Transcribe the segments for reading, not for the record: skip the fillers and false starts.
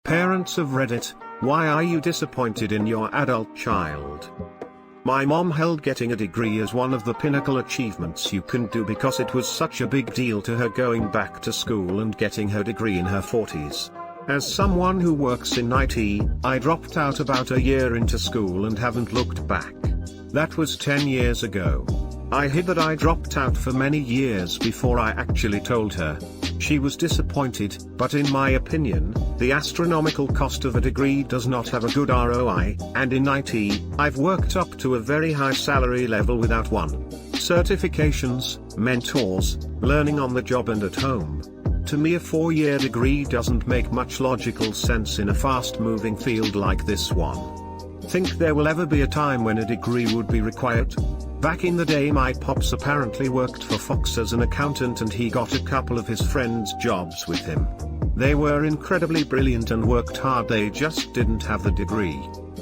Parents of Reddit, why are you disappointed in your adult child? My mom held getting a degree as one of the pinnacle achievements you can do because it was such a big deal to her going back to school and getting her degree in her 40s. As someone who works in IT, I dropped out about a year into school and haven't looked back. That was 10 years ago. I hid that I dropped out for many years before I actually told her. She was disappointed, but in my opinion, the astronomical cost of a degree does not have a good ROI, and in IT, I've worked up to a very high salary level without one. Certifications, mentors, learning on the job and at home. To me, a 4-year degree doesn't make much logical sense in a fast-moving field like this one. Think there will ever be a time when a degree would be required? Back in the day, my pops apparently worked for Fox as an accountant and he got a couple of his friends' jobs with him. They were incredibly brilliant and worked hard, they just didn't have the degree.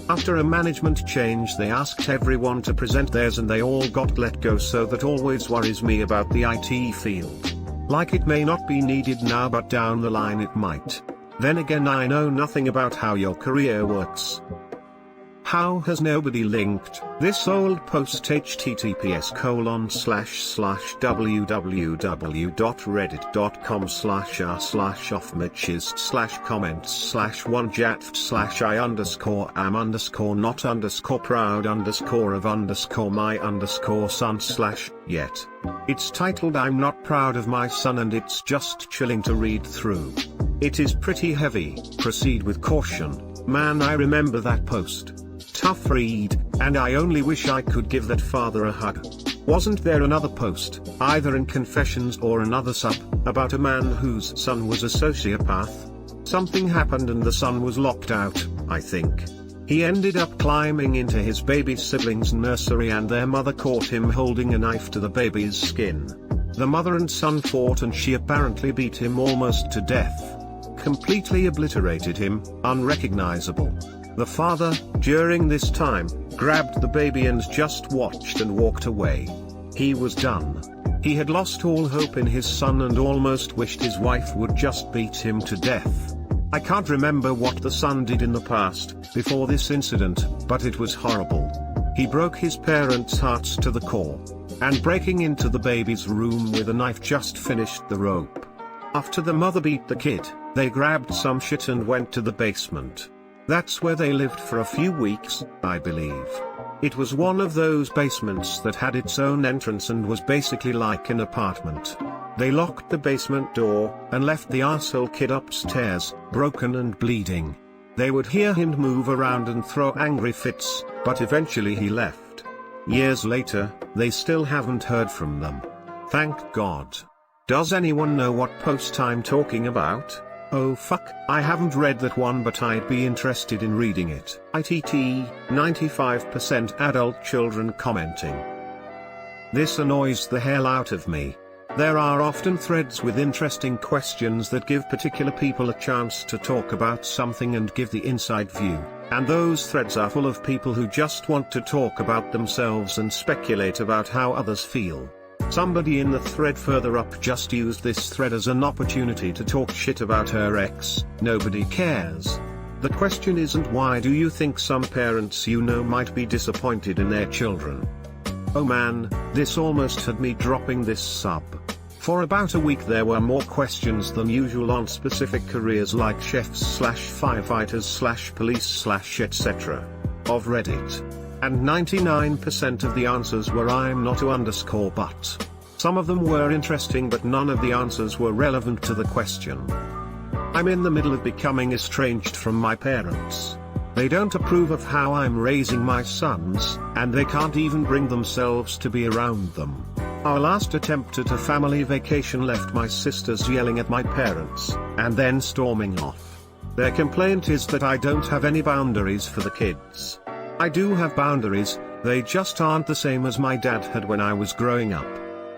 After a management change, they asked everyone to present theirs and they all got let go, so that always worries me about the IT field. Like, it may not be needed now, but down the line it might. Then again, I know nothing about how your career works. How has nobody linked this old post? https://www.reddit.com/r/offmitches/comments/1chat/I_am_not_my_son/yet. It's titled "I'm not proud of my son" and it's just chilling to read through. It is pretty heavy. Proceed with caution. Man, I remember that post. Tough read, and I only wish I could give that father a hug. Wasn't there another post, either in Confessions or another sub, about a man whose son was a sociopath? Something happened and the son was locked out, I think. He ended up climbing into his baby sibling's nursery and their mother caught him holding a knife to the baby's skin. The mother and son fought and she apparently beat him almost to death. Completely obliterated him, unrecognizable. The father, during this time, grabbed the baby and just watched and walked away. He was done. He had lost all hope in his son and almost wished his wife would just beat him to death. I can't remember what the son did in the past, before this incident, but it was horrible. He broke his parents' hearts to the core. And breaking into the baby's room with a knife just finished the rope. After the mother beat the kid, they grabbed some shit and went to the basement. That's where they lived for a few weeks, I believe. It was one of those basements that had its own entrance and was basically like an apartment. They locked the basement door, and left the arsehole kid upstairs, broken and bleeding. They would hear him move around and throw angry fits, but eventually he left. Years later, they still haven't heard from them. Thank God. Does anyone know what post I'm talking about? Oh fuck, I haven't read that one, but I'd be interested in reading it. ITT, 95% adult children commenting. This annoys the hell out of me. There are often threads with interesting questions that give particular people a chance to talk about something and give the inside view, and those threads are full of people who just want to talk about themselves and speculate about how others feel. Somebody in the thread further up just used this thread as an opportunity to talk shit about her ex. Nobody cares. The question isn't why do you think some parents you know might be disappointed in their children. Oh man, this almost had me dropping this sub. For about a week there were more questions than usual on specific careers like chefs/firefighters/police/etc. of Reddit. And 99% of the answers were "I'm not to but." Some of them were interesting, but none of the answers were relevant to the question. I'm in the middle of becoming estranged from my parents. They don't approve of how I'm raising my sons, and they can't even bring themselves to be around them. Our last attempt at a family vacation left my sisters yelling at my parents, and then storming off. Their complaint is that I don't have any boundaries for the kids. I do have boundaries, they just aren't the same as my dad had when I was growing up.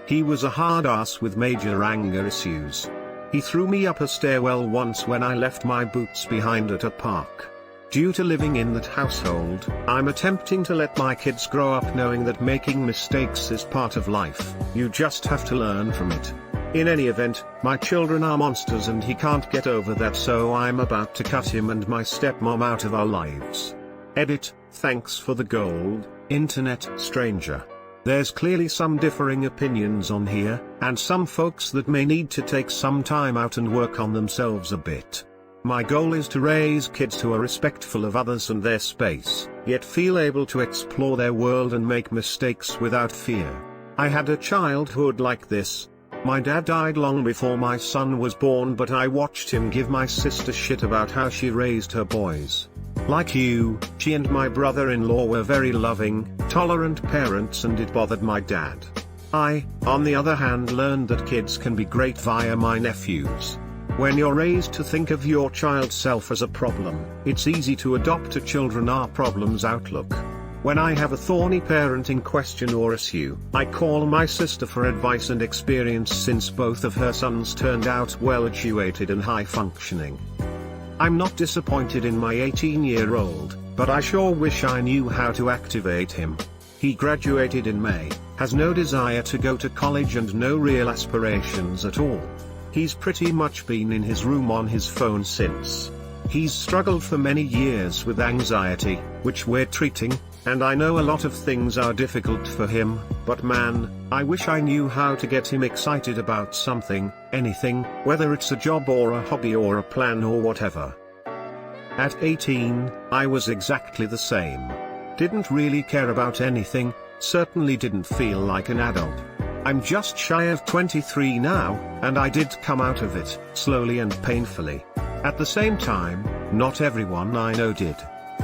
He was a hard ass with major anger issues. He threw me up a stairwell once when I left my boots behind at a park. Due to living in that household, I'm attempting to let my kids grow up knowing that making mistakes is part of life. You just have to learn from it. In any event, my children are monsters and he can't get over that, so I'm about to cut him and my stepmom out of our lives. Edit, thanks for the gold, internet stranger. There's clearly some differing opinions on here, and some folks that may need to take some time out and work on themselves a bit. My goal is to raise kids who are respectful of others and their space, yet feel able to explore their world and make mistakes without fear. I had a childhood like this. My dad died long before my son was born, but I watched him give my sister shit about how she raised her boys. Like you, she and my brother-in-law were very loving, tolerant parents, and it bothered my dad. I, on the other hand, learned that kids can be great via my nephews. When you're raised to think of your child's self as a problem, it's easy to adopt a children are problems outlook. When I have a thorny parenting question or issue, I call my sister for advice and experience, since both of her sons turned out well-educated and high-functioning. I'm not disappointed in my 18-year-old, but I sure wish I knew how to activate him. He graduated in May, has no desire to go to college and no real aspirations at all. He's pretty much been in his room on his phone since. He's struggled for many years with anxiety, which we're treating, and I know a lot of things are difficult for him, but man, I wish I knew how to get him excited about something, anything, whether it's a job or a hobby or a plan or whatever. At 18, I was exactly the same. Didn't really care about anything, certainly didn't feel like an adult. I'm just shy of 23 now, and I did come out of it, slowly and painfully. At the same time, not everyone I know did.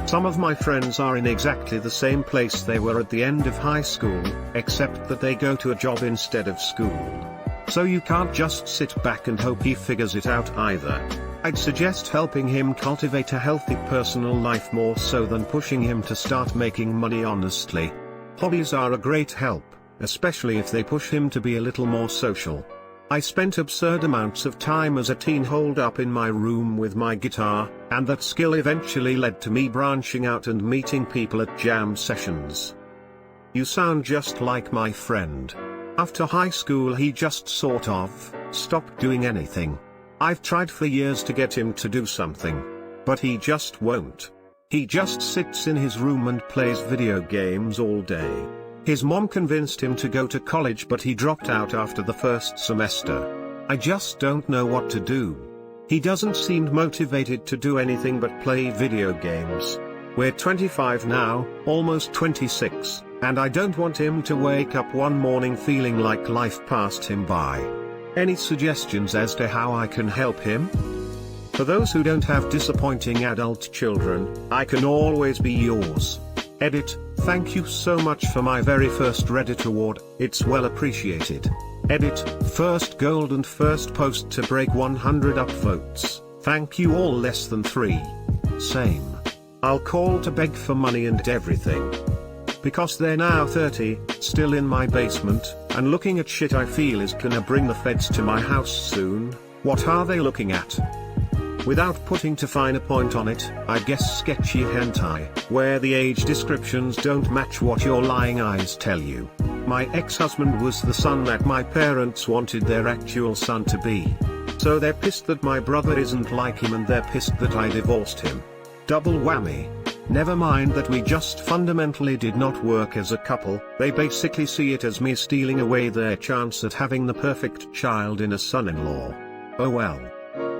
Some of my friends are in exactly the same place they were at the end of high school, except that they go to a job instead of school. So you can't just sit back and hope he figures it out either. I'd suggest helping him cultivate a healthy personal life more so than pushing him to start making money honestly. Hobbies are a great help, especially if they push him to be a little more social. I spent absurd amounts of time as a teen holed up in my room with my guitar, and that skill eventually led to me branching out and meeting people at jam sessions. You sound just like my friend. After high school he just sort of stopped doing anything. I've tried for years to get him to do something, but he just won't. He just sits in his room and plays video games all day. His mom convinced him to go to college, but he dropped out after the first semester. I just don't know what to do. He doesn't seem motivated to do anything but play video games. We're 25 now, almost 26, and I don't want him to wake up one morning feeling like life passed him by. Any suggestions as to how I can help him? For those who don't have disappointing adult children, I can always be yours. Edit, thank you so much for my very first Reddit award, it's well appreciated. Edit, first gold and first post to break 100 upvotes, thank you all. Less than 3. Same. I'll call to beg for money and everything. Because they're now 30, still in my basement, and looking at shit I feel is gonna bring the feds to my house soon. What are they looking at? Without putting too fine a point on it, I guess sketchy hentai, where the age descriptions don't match what your lying eyes tell you. My ex-husband was the son that my parents wanted their actual son to be. So they're pissed that my brother isn't like him, and they're pissed that I divorced him. Double whammy. Never mind that we just fundamentally did not work as a couple, they basically see it as me stealing away their chance at having the perfect child in a son-in-law. Oh well.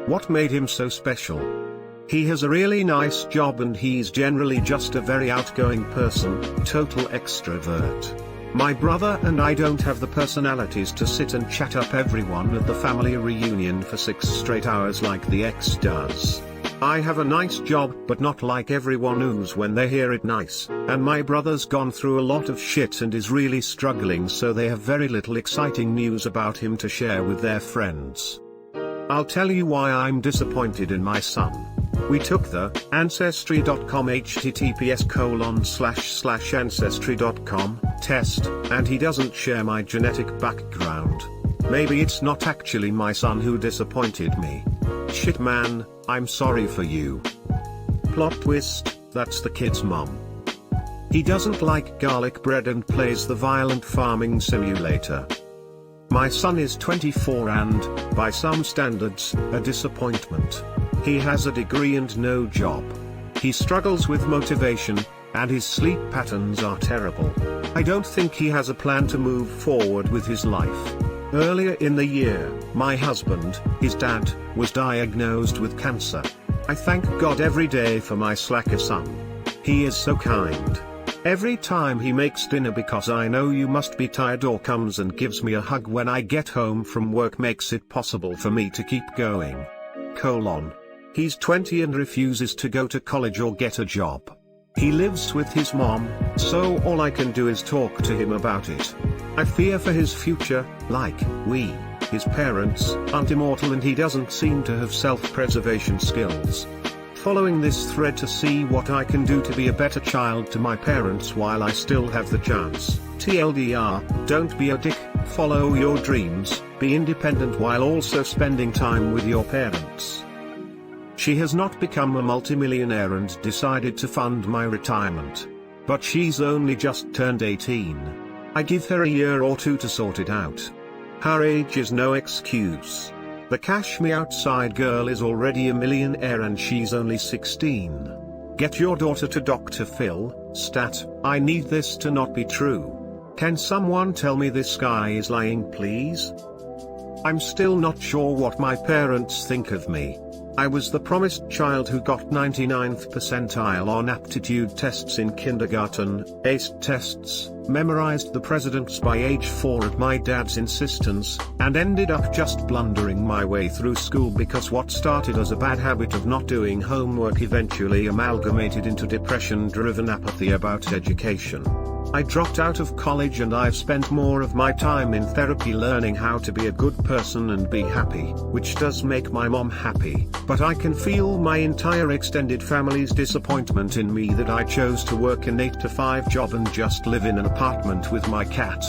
What made him so special? He has a really nice job and he's generally just a very outgoing person, total extrovert. My brother and I don't have the personalities to sit and chat up everyone at the family reunion for 6 straight hours like the ex does. I have a nice job, but not like everyone who's when they hear it nice, and my brother's gone through a lot of shit and is really struggling, so they have very little exciting news about him to share with their friends. I'll tell you why I'm disappointed in my son. We took the Ancestry.com https://ancestry.com test, and he doesn't share my genetic background. Maybe it's not actually my son who disappointed me. Shit man, I'm sorry for you. Plot twist, that's the kid's mom. He doesn't like garlic bread and plays the violent farming simulator. My son is 24 and, by some standards, a disappointment. He has a degree and no job. He struggles with motivation, and his sleep patterns are terrible. I don't think he has a plan to move forward with his life. Earlier in the year, my husband, his dad, was diagnosed with cancer. I thank God every day for my slacker son. He is so kind. Every time he makes dinner because I know you must be tired, or comes and gives me a hug when I get home from work, makes it possible for me to keep going. He's 20 and refuses to go to college or get a job. He lives with his mom, so all I can do is talk to him about it. I fear for his future, like we, his parents, aren't immortal and he doesn't seem to have self-preservation skills. Following this thread to see what I can do to be a better child to my parents while I still have the chance. TLDR, don't be a dick, follow your dreams, be independent while also spending time with your parents. She has not become a multimillionaire and decided to fund my retirement. But she's only just turned 18. I give her a year or two to sort it out. Her age is no excuse. The cash me outside girl is already a millionaire and she's only 16. Get your daughter to Dr. Phil, stat, I need this to not be true. Can someone tell me this guy is lying, please? I'm still not sure what my parents think of me. I was the promised child who got 99th percentile on aptitude tests in kindergarten, aced tests, memorized the presidents by age 4 at my dad's insistence, and ended up just blundering my way through school because what started as a bad habit of not doing homework eventually amalgamated into depression-driven apathy about education. I dropped out of college and I've spent more of my time in therapy learning how to be a good person and be happy, which does make my mom happy, but I can feel my entire extended family's disappointment in me that I chose to work an 8-to-5 job and just live in an apartment with my cat.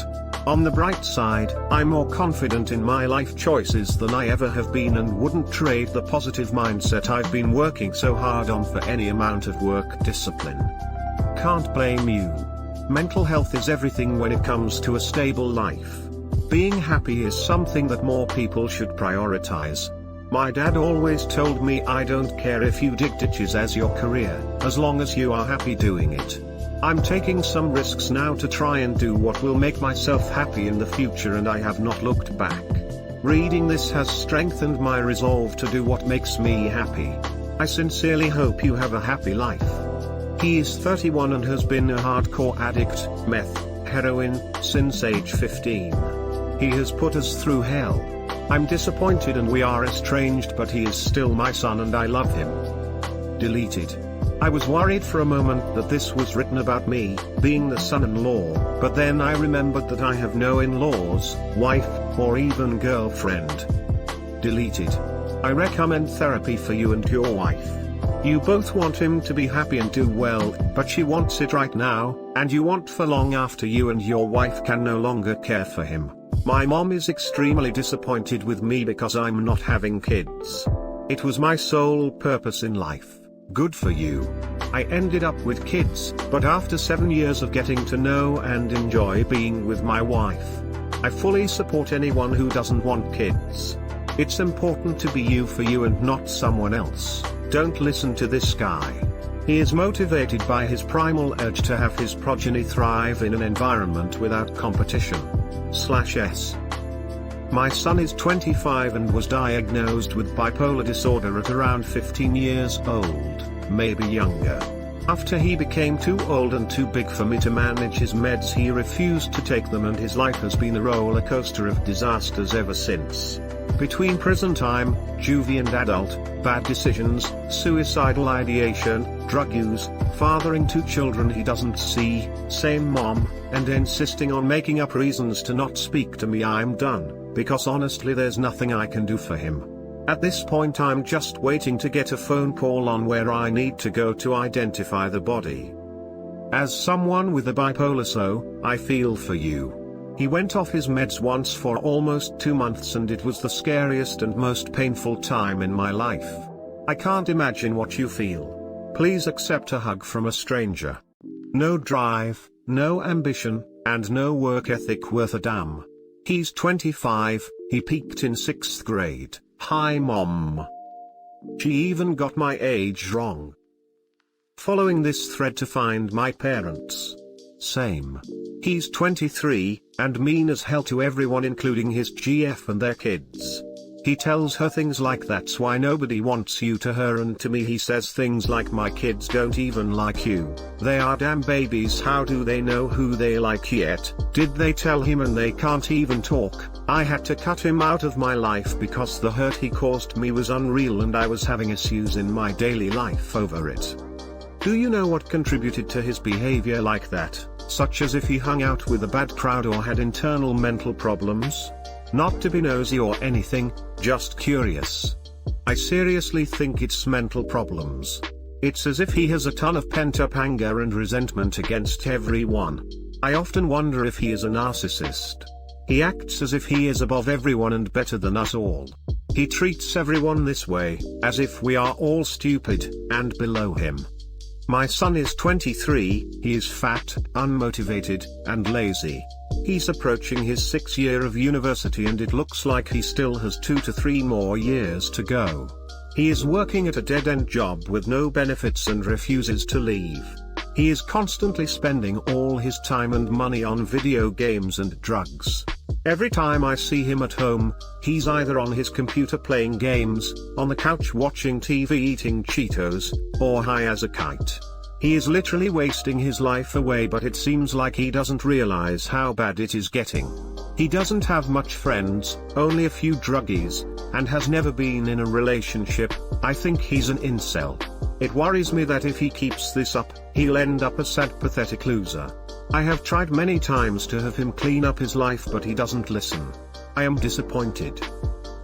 On the bright side, I'm more confident in my life choices than I ever have been and wouldn't trade the positive mindset I've been working so hard on for any amount of work discipline. Can't blame you. Mental health is everything when it comes to a stable life. Being happy is something that more people should prioritize. My dad always told me I don't care if you dig ditches as your career, as long as you are happy doing it. I'm taking some risks now to try and do what will make myself happy in the future and I have not looked back. Reading this has strengthened my resolve to do what makes me happy. I sincerely hope you have a happy life. He is 31 and has been a hardcore addict, meth, heroin, since age 15. He has put us through hell. I'm disappointed and we are estranged, but he is still my son and I love him. Deleted. I was worried for a moment that this was written about me, being the son-in-law, but then I remembered that I have no in-laws, wife, or even girlfriend. Deleted. I recommend therapy for you and your wife. You both want him to be happy and do well, but she wants it right now, and you want for long after you and your wife can no longer care for him. My mom is extremely disappointed with me because I'm not having kids. It was my sole purpose in life. Good for you. I ended up with kids, but after 7 years of getting to know and enjoy being with my wife. I fully support anyone who doesn't want kids. It's important to be you for you and not someone else. Don't listen to this guy. He is motivated by his primal urge to have his progeny thrive in an environment without competition. /S. My son is 25 and was diagnosed with bipolar disorder at around 15 years old, maybe younger. After he became too old and too big for me to manage his meds, he refused to take them and his life has been a roller coaster of disasters ever since. Between prison time, juvie and adult, bad decisions, suicidal ideation, drug use, fathering 2 children he doesn't see, same mom, and insisting on making up reasons to not speak to me, I'm done, because honestly there's nothing I can do for him. At this point I'm just waiting to get a phone call on where I need to go to identify the body. As someone with a bipolar, so, I feel for you. He went off his meds once for almost 2 months and it was the scariest and most painful time in my life. I can't imagine what you feel. Please accept a hug from a stranger. No drive, no ambition, and no work ethic worth a damn. He's 25, he peaked in 6th grade. Hi mom. She even got my age wrong. Following this thread to find my parents. Same. He's 23, and mean as hell to everyone including his GF and their kids. He tells her things like that's why nobody wants you, to her, and to me he says things like my kids don't even like you. They are damn babies, how do they know who they like yet? Did they tell him and they can't even talk? I had to cut him out of my life because the hurt he caused me was unreal and I was having issues in my daily life over it. Do you know what contributed to his behavior like that, such as if he hung out with a bad crowd or had internal mental problems? Not to be nosy or anything, just curious. I seriously think it's mental problems. It's as if he has a ton of pent-up anger and resentment against everyone. I often wonder if he is a narcissist. He acts as if he is above everyone and better than us all. He treats everyone this way, as if we are all stupid, and below him. My son is 23, he is fat, unmotivated, and lazy. He's approaching his 6th year of university and it looks like he still has 2 to 3 more years to go. He is working at a dead-end job with no benefits and refuses to leave. He is constantly spending all his time and money on video games and drugs. Every time I see him at home, he's either on his computer playing games, on the couch watching TV eating Cheetos, or high as a kite. He is literally wasting his life away, but it seems like he doesn't realize how bad it is getting. He doesn't have much friends, only a few druggies, and has never been in a relationship. I think he's an incel. It worries me that if he keeps this up, he'll end up a sad, pathetic loser. I have tried many times to have him clean up his life, but he doesn't listen. I am disappointed.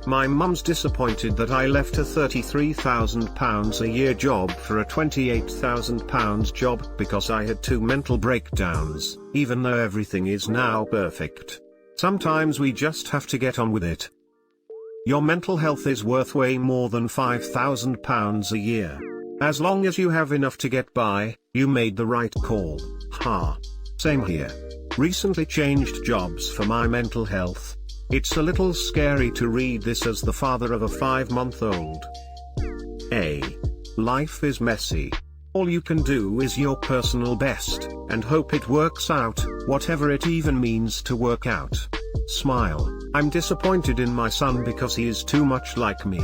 My mum's disappointed that I left a £33,000 a year job for a £28,000 job because I had 2 mental breakdowns, even though everything is now perfect. Sometimes we just have to get on with it. Your mental health is worth way more than £5,000 a year. As long as you have enough to get by, you made the right call. Ha. Same here. Recently changed jobs for my mental health. It's a little scary to read this as the father of a 5-month-old. Life is messy. All you can do is your personal best, and hope it works out, whatever it even means to work out. Smile. I'm disappointed in my son because he is too much like me.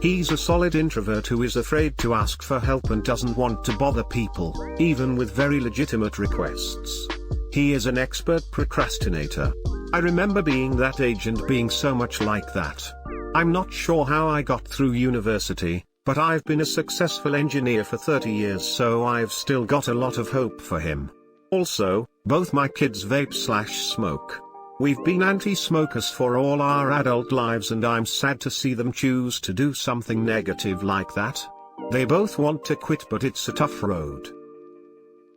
He's a solid introvert who is afraid to ask for help and doesn't want to bother people, even with very legitimate requests. He is an expert procrastinator. I remember being that age and being so much like that. I'm not sure how I got through university, but I've been a successful engineer for 30 years, so I've still got a lot of hope for him. Also, both my kids vape/smoke. We've been anti-smokers for all our adult lives and I'm sad to see them choose to do something negative like that. They both want to quit, but it's a tough road.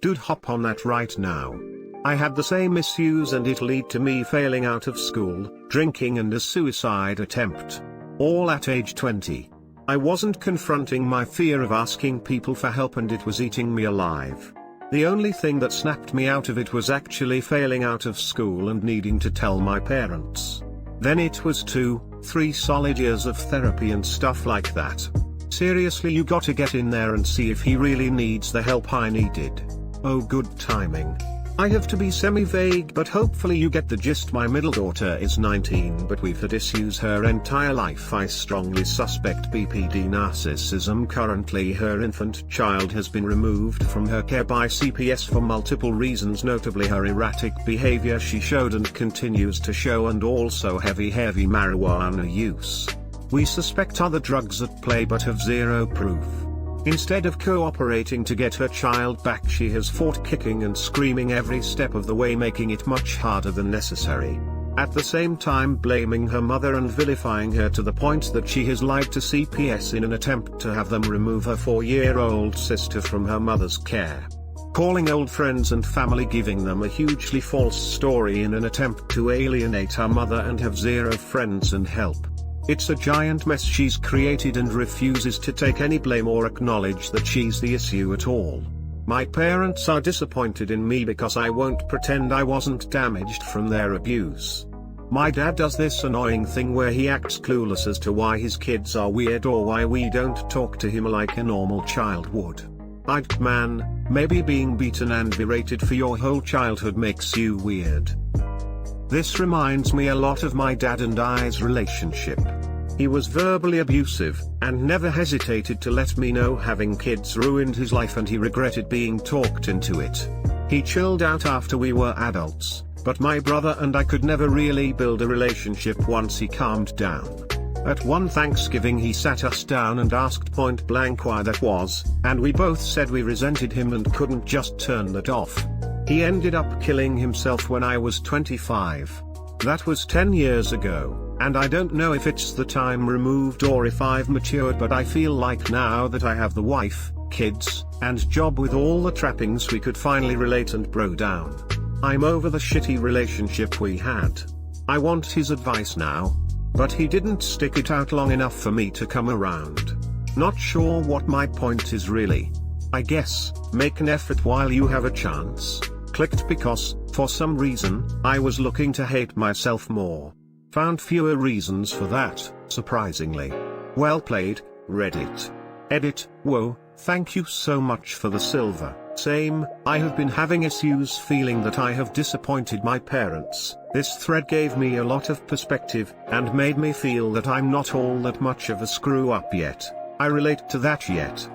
Dude, hop on that right now. I had the same issues and it led to me failing out of school, drinking and a suicide attempt. All at age 20. I wasn't confronting my fear of asking people for help and it was eating me alive. The only thing that snapped me out of it was actually failing out of school and needing to tell my parents. Then it was 2-3 solid years of therapy and stuff like that. Seriously, you gotta get in there and see if he really needs the help I needed. Oh, good timing. I have to be semi-vague, but hopefully you get the gist. My middle daughter is 19 but we've had issues her entire life. I strongly suspect BPD narcissism. Currently her infant child has been removed from her care by CPS for multiple reasons, notably her erratic behavior she showed and continues to show, and also heavy marijuana use. We suspect other drugs at play but have zero proof. Instead of cooperating to get her child back, she has fought kicking and screaming every step of the way, making it much harder than necessary. At the same time blaming her mother and vilifying her to the point that she has lied to CPS in an attempt to have them remove her 4-year-old sister from her mother's care. Calling old friends and family, giving them a hugely false story in an attempt to alienate her mother and have zero friends and help. It's a giant mess she's created and refuses to take any blame or acknowledge that she's the issue at all. My parents are disappointed in me because I won't pretend I wasn't damaged from their abuse. My dad does this annoying thing where he acts clueless as to why his kids are weird or why we don't talk to him like a normal child would. Man, maybe being beaten and berated for your whole childhood makes you weird. This reminds me a lot of my dad and I's relationship. He was verbally abusive, and never hesitated to let me know having kids ruined his life and he regretted being talked into it. He chilled out after we were adults, but my brother and I could never really build a relationship once he calmed down. At one Thanksgiving he sat us down and asked point blank why that was, and we both said we resented him and couldn't just turn that off. He ended up killing himself when I was 25. That was 10 years ago, and I don't know if it's the time removed or if I've matured, but I feel like now that I have the wife, kids, and job with all the trappings we could finally relate and bro down. I'm over the shitty relationship we had. I want his advice now. But he didn't stick it out long enough for me to come around. Not sure what my point is really. I guess, make an effort while you have a chance. Clicked because, for some reason, I was looking to hate myself more. Found fewer reasons for that, surprisingly. Well played, Reddit. Edit, whoa, thank you so much for the silver. Same, I have been having issues feeling that I have disappointed my parents. This thread gave me a lot of perspective, and made me feel that I'm not all that much of a screw up yet. I relate to that yet.